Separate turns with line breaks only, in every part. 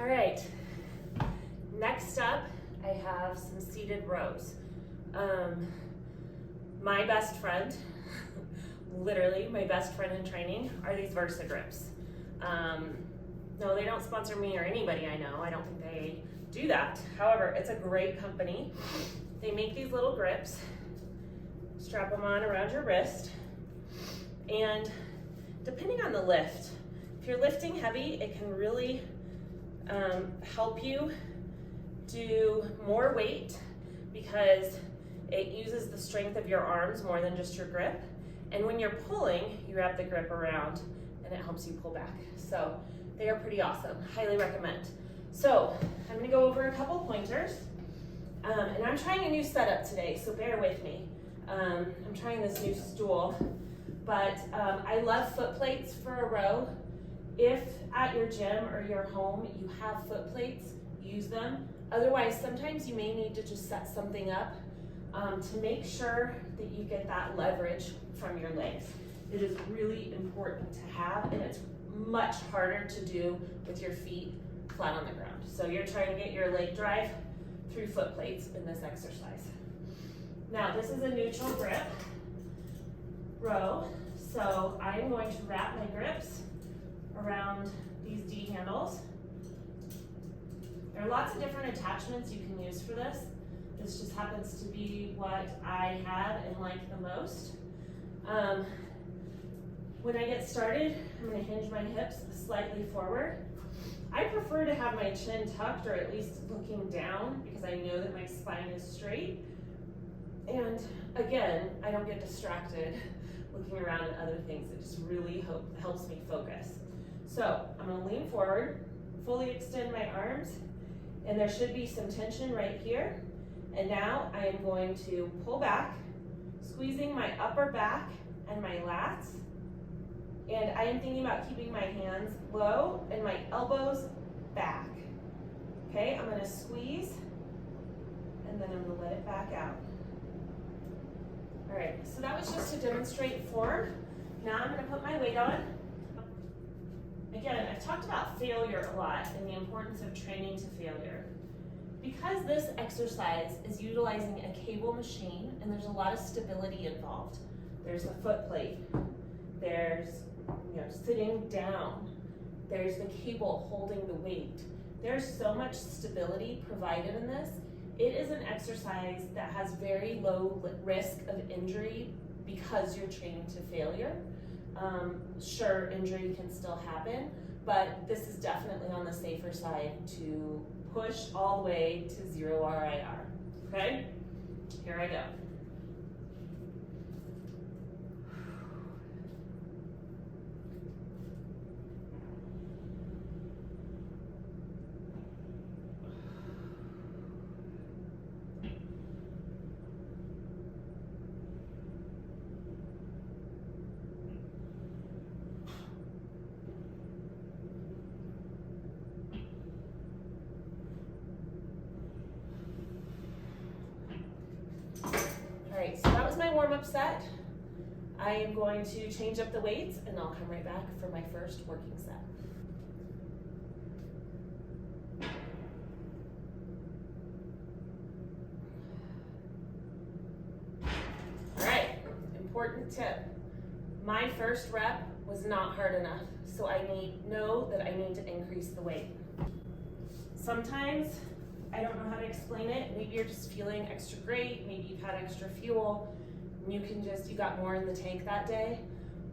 All right, next up, I have some seated rows. My best friend, literally my best friend in training, are these Versa grips. No, they don't sponsor me or anybody I know. I don't think they do that. However, it's a great company. They make these little grips, strap them on around your wrist, and depending on the lift, if you're lifting heavy, it can really help you do more weight because it uses the strength of your arms more than just your grip. And when you're pulling, you wrap the grip around and it helps you pull back. So they are pretty awesome, highly recommend. So I'm gonna go over a couple pointers. And I'm trying a new setup today, so bear with me. I'm trying this new stool, but I love foot plates for a row. If at your gym or your home you have foot plates, use them. Otherwise, sometimes you may need to just set something up to make sure that you get that leverage from your legs. It is really important to have, and it's much harder to do with your feet flat on the ground. So you're trying to get your leg drive through foot plates in this exercise. Now, this is a neutral grip row, so I'm going to wrap my grips around these D handles. There are lots of different attachments you can use for this. This just happens to be what I have and like the most. When I get started, I'm going to hinge my hips slightly forward. I prefer to have my chin tucked or at least looking down because I know that my spine is straight. And again, I don't get distracted looking around at other things. It just really helps me focus. So I'm going to lean forward, fully extend my arms, and there should be some tension right here. And now I am going to pull back, squeezing my upper back and my lats. And I am thinking about keeping my hands low and my elbows back. Okay, I'm gonna squeeze, and then I'm gonna let it back out. All right, so that was just to demonstrate form. Now I'm gonna put my weight on. Again, I've talked about failure a lot and the importance of training to failure. Because this exercise is utilizing a cable machine and there's a lot of stability involved. There's the foot plate, there's sitting down, there's the cable holding the weight. There's so much stability provided in this. It is an exercise that has very low risk of injury because you're training to failure. Sure, injury can still happen, but this is definitely on the safer side to push all the way to 0 RIR, okay? Here I go. Alright, so that was my warm-up set. I am going to change up the weights and I'll come right back for my first working set. Alright, important tip. My first rep was not hard enough, so I know that I need to increase the weight. Sometimes I don't know how to explain it. Maybe you're just feeling extra great. Maybe you've had extra fuel. And you got more in the tank that day.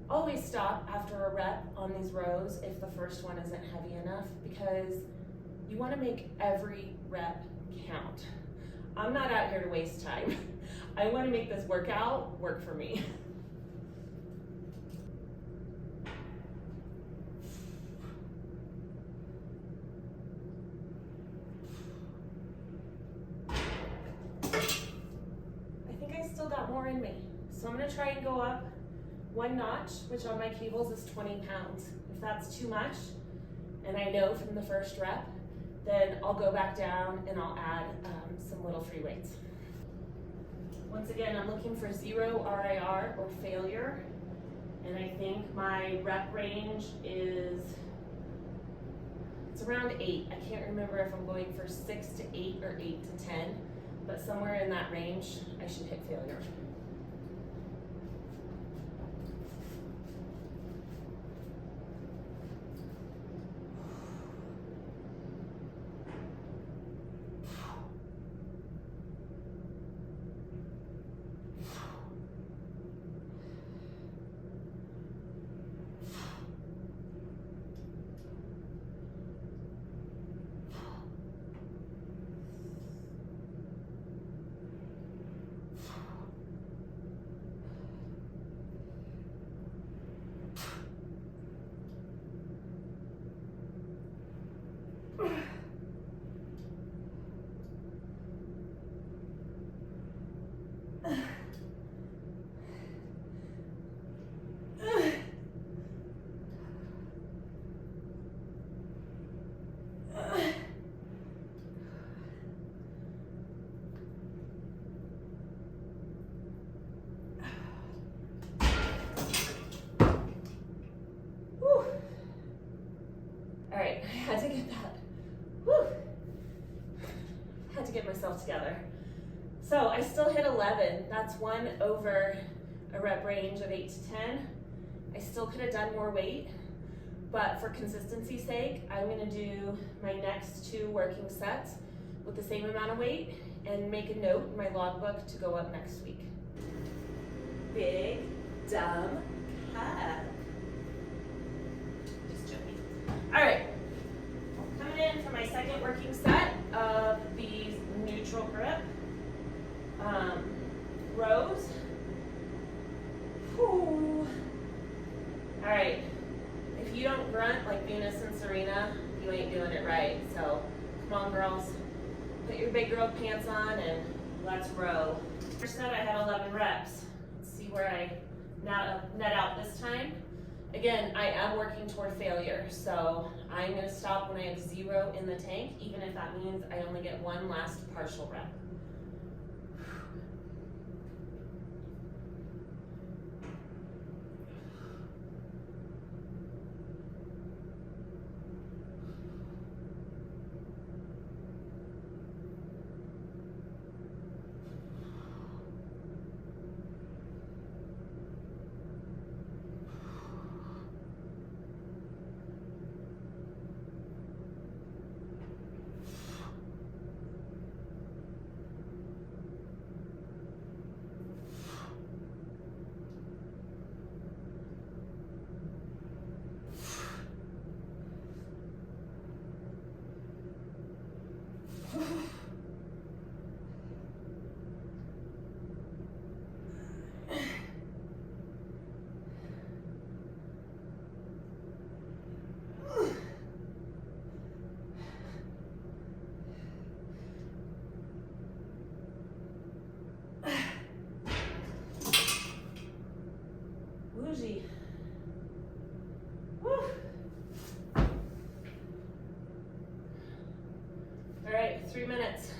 Always stop after a rep on these rows if the first one isn't heavy enough because you want to make every rep count. I'm not out here to waste time. I want to make this workout work for me. Still got more in me. So I'm gonna try and go up one notch, which on my cables is 20 pounds. If that's too much, and I know from the first rep, then I'll go back down and I'll add some little free weights. Once again, I'm looking for 0 RIR or failure, and I think my rep range is It's around 8. I can't remember if I'm going for 6 to 8 or 8 to 10, but somewhere in that range, I should hit failure. All right, I had to get that. Whew. Had to get myself together. So I still hit 11. That's 1 over a rep range of 8 to 10. I still could have done more weight, but for consistency's sake, I'm gonna do my next 2 working sets with the same amount of weight and make a note in my logbook to go up next week. Big, dumb cat. Just joking. All right, coming in for my second working set of these neutral grip rows. Whew. All right, if you don't grunt like Venus and Serena, you ain't doing it right. So come on, girls, put your big girl pants on and let's row. First set, I had 11 reps. Let's see where I net out this time. Again, I am working toward failure, so I'm gonna stop when I have 0 in the tank, even if that means I only get 1 last partial rep. Woozy. Woo. All right, 3 minutes.